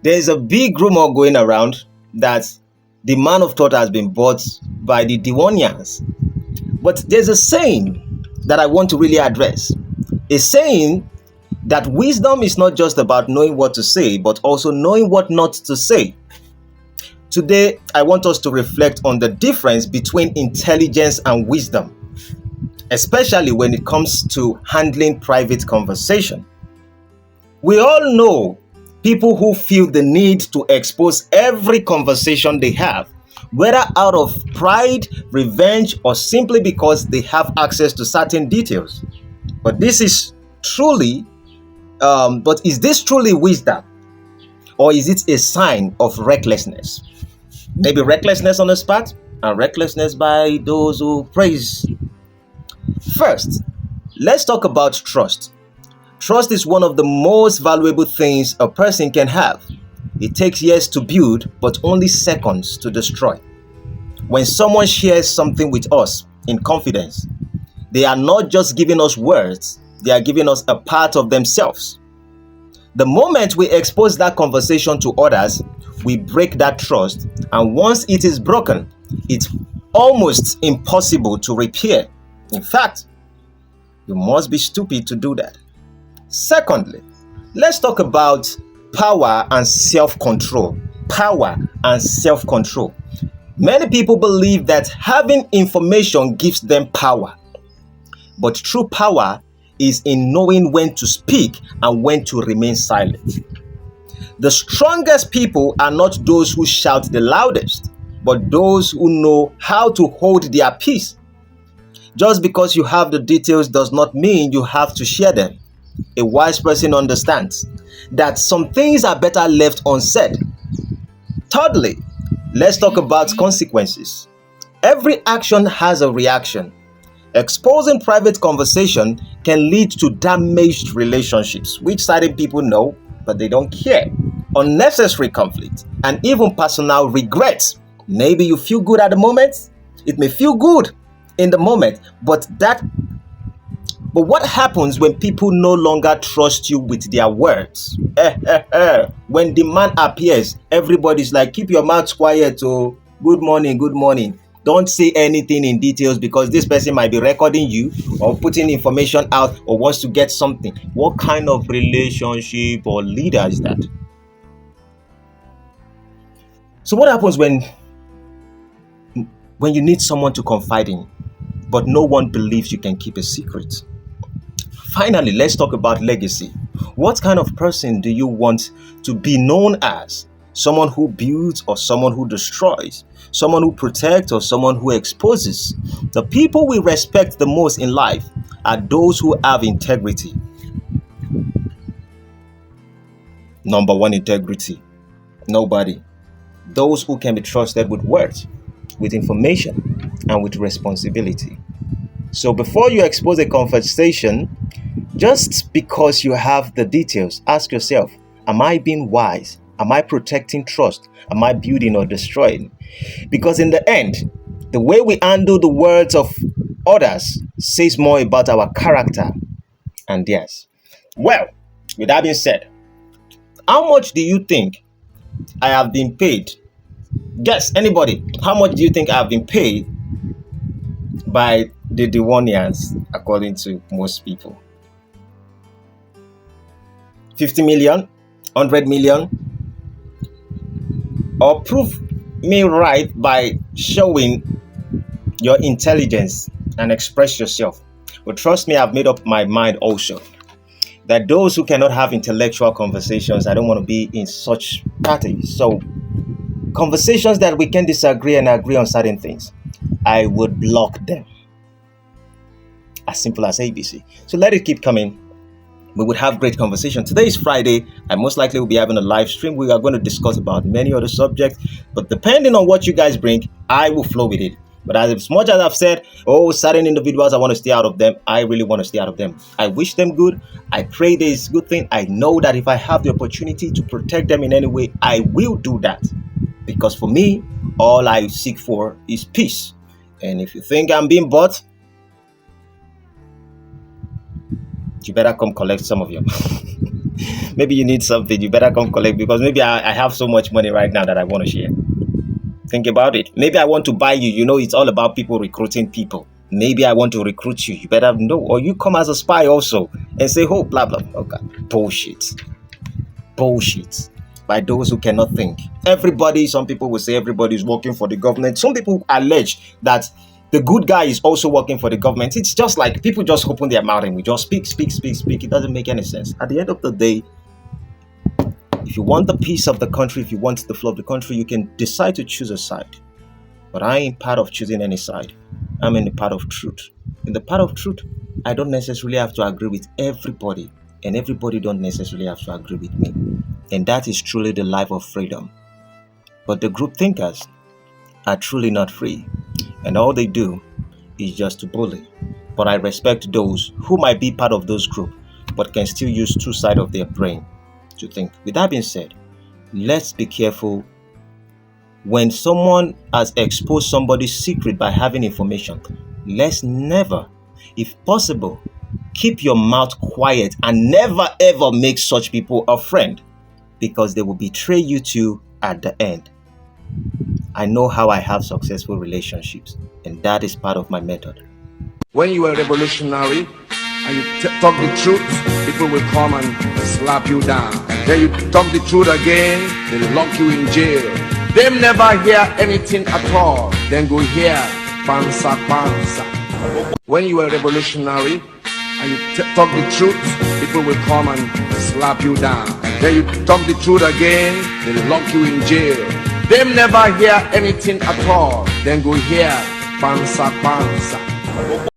There's a big rumor going around that the man of thought has been bought by the Deeonians. But there's a saying that I want to really address. A saying that wisdom is not just about knowing what to say, but also knowing what not to say. Today, I want us to reflect on the difference between intelligence and wisdom, especially when it comes to handling private conversation. We all know people who feel the need to expose every conversation they have, whether out of pride, revenge, or simply because they have access to certain details. But this is truly, is this truly wisdom? Or is it a sign of recklessness? Maybe recklessness on the spot and recklessness by those who praise. First, let's talk about trust. Trust is one of the most valuable things a person can have. It takes years to build, but only seconds to destroy. When someone shares something with us in confidence, they are not just giving us words, they are giving us a part of themselves. The moment we expose that conversation to others, we break that trust, and once it is broken, it's almost impossible to repair. In fact, you must be stupid to do that. Secondly, let's talk about power and self-control. Power and self-control. Many people believe that having information gives them power. But true power is in knowing when to speak and when to remain silent. The strongest people are not those who shout the loudest, but those who know how to hold their peace. Just because you have the details does not mean you have to share them. A wise person understands that some things are better left unsaid. Thirdly, let's talk about consequences. Every action has a reaction. Exposing private conversation can lead to damaged relationships, which certain people know, but they don't care. Unnecessary conflict and even personal regret. Maybe you feel good at the moment. It may feel good in the moment, but what happens when people no longer trust you with their words? When demand appears, everybody's like, keep your mouth quiet. Oh, good morning, good morning. Don't say anything in details because this person might be recording you or putting information out or wants to get something. What kind of relationship or leader is that? So what happens when you need someone to confide in, but no one believes you can keep a secret? Finally, let's talk about legacy. What kind of person do you want to be known as? Someone who builds or someone who destroys? Someone who protects or someone who exposes? The people we respect the most in life are those who have integrity. Number one, integrity. Nobody. Those who can be trusted with words, with information, and with responsibility. So before you expose a conversation, just because you have the details, ask yourself, am I being wise? Am I protecting trust? Am I building or destroying? Because in the end, the way we handle the words of others says more about our character and theirs. Well, with that being said, how much do you think I have been paid? Guess, anybody, how much do you think I have been paid by the Deeonians, according to most people? 50 million? 100 million? Or prove me right by showing your intelligence and express yourself. But trust me, I've made up my mind also that those who cannot have intellectual conversations, I don't want to be in such parties. So conversations that we can disagree and agree on certain things, I would block them. As simple as ABC. So let it keep coming. We would have great conversation. Today is Friday. I most likely will be having a live stream. We are going to discuss about many other subjects. But depending on what you guys bring, I will flow with it. But as much as I've said, certain individuals, I want to stay out of them. I really want to stay out of them. I wish them good. I pray there is good thing. I know that if I have the opportunity to protect them in any way, I will do that. Because for me, all I seek for is peace. And if you think I'm being bought, you better come collect some of them. Maybe you need something, you better come collect, because maybe I have so much money right now that I want to share. Think about it. Maybe I want to buy you. You know, it's all about people recruiting people. Maybe I want to recruit you. You better know. Or you come as a spy also and say, oh, blah, blah. Okay. Bullshit. Bullshit. By those who cannot think. Everybody, some people will say everybody is working for the government. Some people allege that the good guy is also working for the government. It's just like people just open their mouth and we just speak. It doesn't make any sense. At the end of the day, if you want the peace of the country, if you want the flow of the country, you can decide to choose a side. But I ain't part of choosing any side. I'm in the part of truth. In the part of truth, I don't necessarily have to agree with everybody, and everybody don't necessarily have to agree with me. And that is truly the life of freedom. But the group thinkers are truly not free, and all they do is just to bully. But I respect those who might be part of those groups, but can still use two sides of their brain to think. With that being said, let's be careful when someone has exposed somebody's secret by having information. Let's never, if possible, keep your mouth quiet and never ever make such people a friend, because they will betray you too at the end. I know how I have successful relationships, and that is part of my method. When you are revolutionary and you talk the truth, people will come and slap you down. Then you talk the truth again, they will lock you in jail. They never hear anything at all. Then go hear pansa pansa. When you are revolutionary and you talk the truth, people will come and slap you down. Then you talk the truth again, they will lock you in jail. They never hear anything at all. Then go hear pansa pansa.